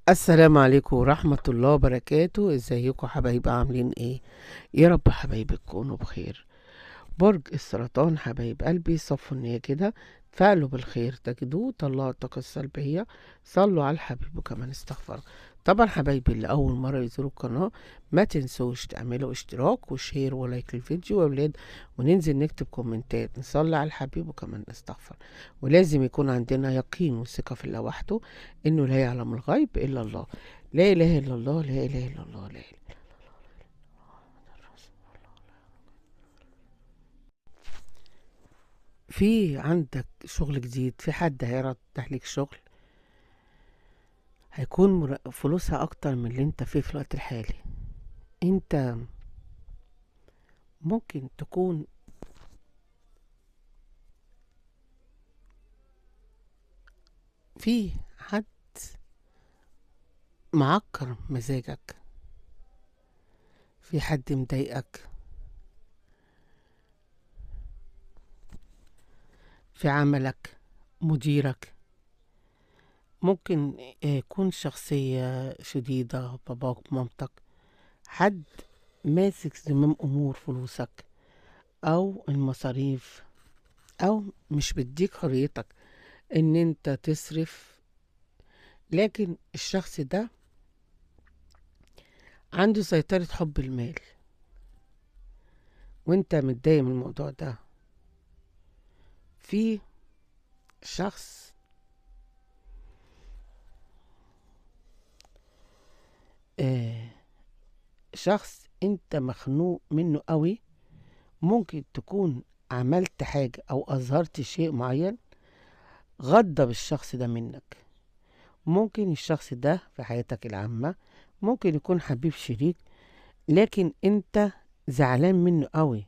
السلام عليكم ورحمة الله وبركاته. ازيكم حبايبي؟ عاملين ايه؟ يا رب حبايبي تكونوا بخير. برج السرطان حبايب قلبي، صفوا النية كده، تفائلوا بالخير تجدوه، طلعوا الطاقة السلبية، صلوا على الحبيب وكمان استغفروا. طبعا حبايبي اللي أول مرة يزوروا القناة ما تنسوش تعملوا اشتراك وشير ولايك للفيديو يا ولاد، وننزل نكتب كومنتات، نصلي على الحبيب وكمان نستغفر. ولازم يكون عندنا يقين وثقة في الله وحده، إنه لا يعلم الغيب إلا الله. لا إله إلا الله، لا إله إلا الله، لا إله. في عندك شغل جديد، في حد هيعرض لك شغل، هيكون فلوسها اكتر من اللي انت فيه في الوقت الحالي. انت ممكن تكون في حد معكر مزاجك، في حد مضايقك في عملك، مديرك. ممكن يكون شخصية شديدة، باباك مامتك، حد ماسك زمام امور فلوسك او المصاريف، او مش بيديك حريتك ان انت تصرف. لكن الشخص ده عنده سيطرة حب المال، وانت متضايق من الموضوع ده. في شخص آه شخص انت مخنوق منه قوي. ممكن تكون عملت حاجة او اظهرت شيء معين غضب الشخص ده منك. ممكن الشخص ده في حياتك العامة ممكن يكون حبيب شريك، لكن انت زعلان منه قوي.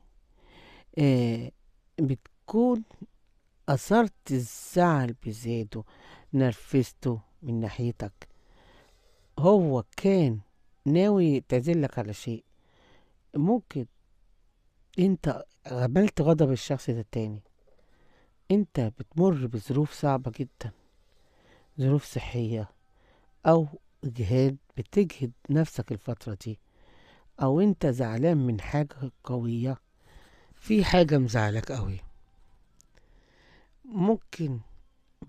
بتكون أثرت الزعل بزياده، نرفزته من ناحيتك. هو كان ناوي يعتذرلك على شيء، ممكن انت عملت غضب الشخص ده التاني. انت بتمر بظروف صعبة جدا، ظروف صحية او اجهاد، بتجهد نفسك الفترة دي، او انت زعلان من حاجة قوية، في حاجة مزعلك قوي. ممكن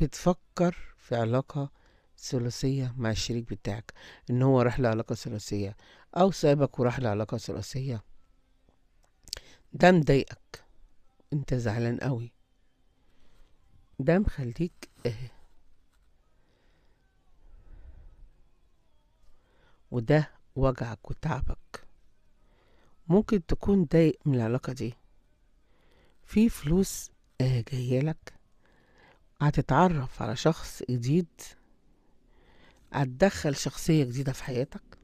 بتفكر في علاقة ثلاثية مع الشريك بتاعك، ان هو راح لعلاقة ثلاثية او سابك وراح لعلاقة ثلاثية. ده مضايقك، انت زعلان قوي، ده مخليك وده وجعك وتعبك. ممكن تكون ضايق من العلاقة دي، في فلوس جايلك، هتتعرف على شخص جديد، هتدخل شخصية جديدة في حياتك.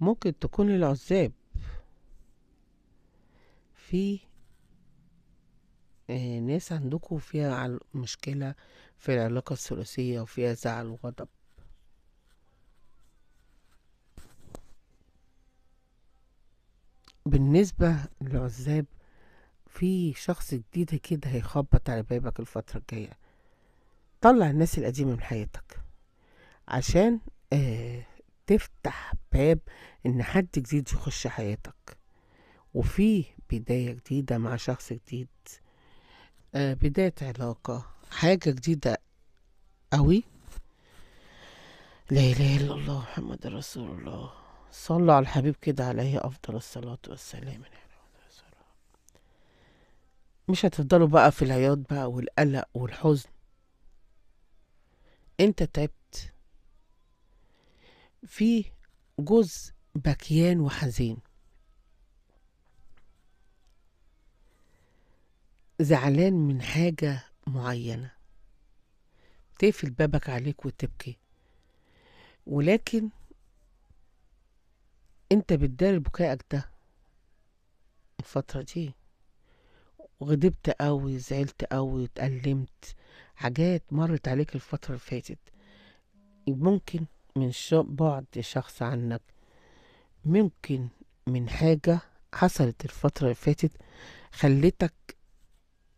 ممكن تكون العزاب، في ناس عندكم فيها مشكلة في العلاقة الثلاثية وفيها زعل وغضب. بالنسبة للعزاب، في شخص جديد كده هيخبط على بابك الفترة الجاية. طلع الناس القديمة من حياتك عشان آه تفتح باب ان حد جديد يخش حياتك، وفي بداية جديدة مع شخص جديد. بداية علاقة، حاجة جديدة قوي. لا إله إلا الله محمد رسول الله. صلوا على الحبيب كده عليه أفضل الصلاة والسلام. مش هتفضلوا بقى في العياط بقى والقلق والحزن، انت تعبت. في جزء بكيان وحزين، زعلان من حاجة معينة، تقفل بابك عليك وتبكي. ولكن انت بتدار بكائك ده الفترة دي، وغضبت قوي، زعلت قوي، اتألمت، حاجات مرت عليك الفترة اللي فاتت. ممكن من بعد شخص عنك، ممكن من حاجة حصلت الفترة اللي فاتت خلتك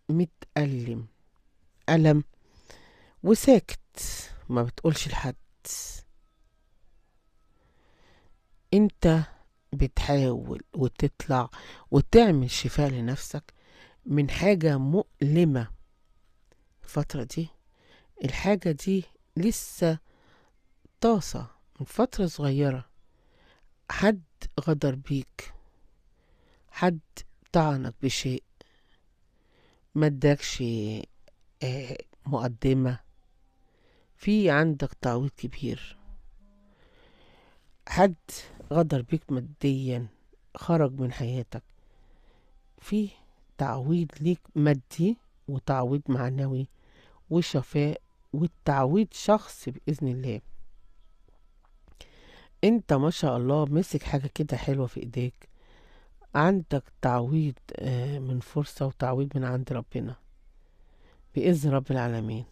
متألم ألم وساكت، ما بتقولش لحد. انت بتحاول وتطلع وتعمل شفاء لنفسك من حاجة مؤلمة الفترة دي. الحاجة دي لسه طاسة من فترة صغيرة، حد غدر بيك، حد طعنك بشيء، مدكش مقدمة، في عندك تعويض كبير. حد غدر بيك ماديا، خرج من حياتك، في تعويض ليك مادي وتعويض معنوي وشفاء، والتعويض شخص بإذن الله. انت ما شاء الله مسك حاجة كده حلوة في ايديك، عندك تعويض من فرصة وتعويض من عند ربنا بإذن رب العالمين.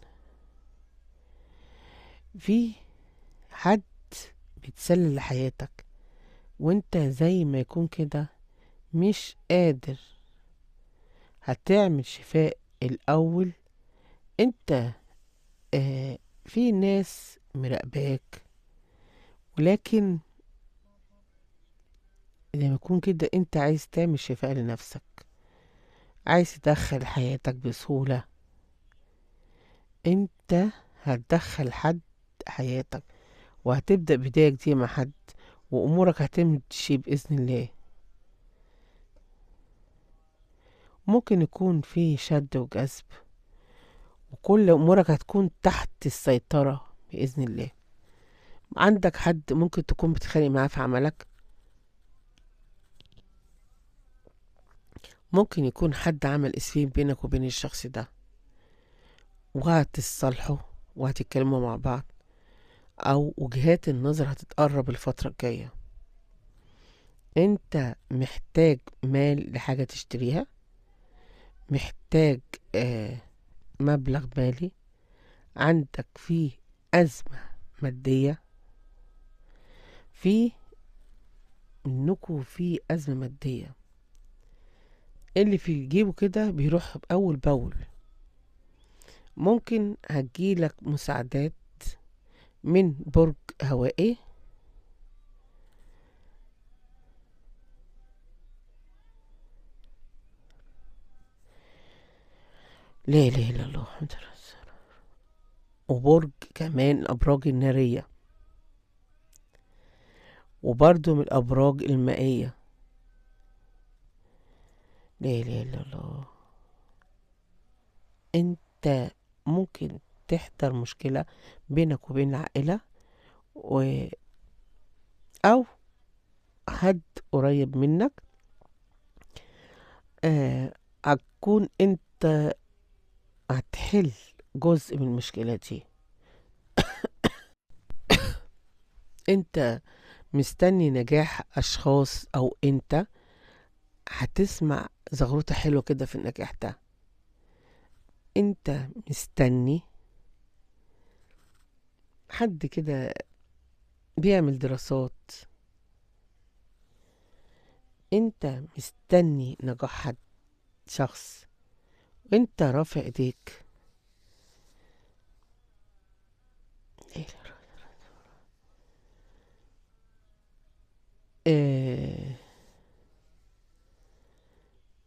في حد بيتسلل لحياتك وانت زي ما يكون كده مش قادر، هتعمل شفاء الأول. انت في ناس مراقباك، ولكن لما يكون كده انت عايز تعمل شفاء لنفسك، عايز تدخل حياتك بسهولة، انت هتدخل حد حياتك وهتبدأ بداية جديدة مع حد، وأمورك هتمشي بإذن الله. ممكن يكون في شد وجذب، وكل أمورك هتكون تحت السيطرة بإذن الله. عندك حد ممكن تكون بتتخانق معاه في عملك، ممكن يكون حد عمل اسفين بينك وبين الشخص ده، وهتتصالحوا وهتتكلموا مع بعض، أو وجهات النظر هتتقرب الفترة الجاية. انت محتاج مال لحاجة تشتريها، محتاج مبلغ مالي، عندك فيه أزمة مادية، في منكم في أزمة مادية، اللي في جيبه كده بيروح بأول بأول. ممكن هتجيلك مساعدات من برج هوائي، لا إله إلا الله محمد رسول الله، وبرج كمان الأبراج النارية، وبرضو من الأبراج المائية، لا إله إلا الله. انت ممكن تحضر مشكلة بينك وبين العائلة أو حد قريب منك، هتكون انت هتحل جزء من المشكلة دي. انت مستني نجاح أشخاص، أو انت هتسمع زغروطة حلوة كده في النجاح ده. انت مستني حد كده بيعمل دراسات، انت مستني نجاح حد شخص، وانت رافع ايديك. آه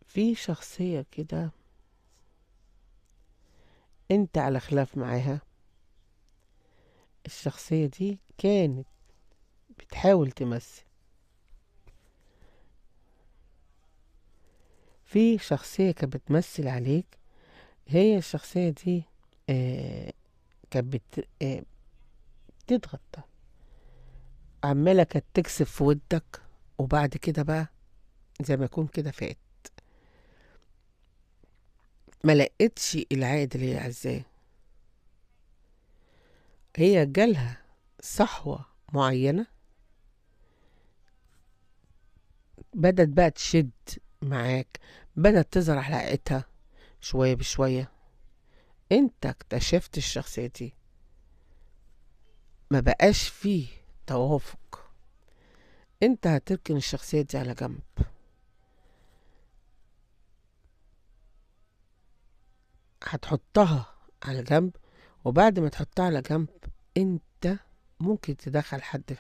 في شخصية كده انت على خلاف معاها، الشخصية دي كانت بتحاول تمثل. في شخصية كانت بتمثل عليك، هي الشخصية دي كانت بتضغط، عمالة كانت تكسب في ودك، وبعد كده بقى زي ما يكون كده فات، ما لقيتش العائد اللي هي عايزاه. هي جالها صحوة معينة، بدت بقى تشد معاك، بدت تظهر حلقتها شوية بشوية. انت اكتشفت الشخصية دي ما بقاش فيه توافق، انت هتركن الشخصية دي على جنب، هتحطها على جنب، وبعد ما تحطها على جنب انت ممكن تدخل حد في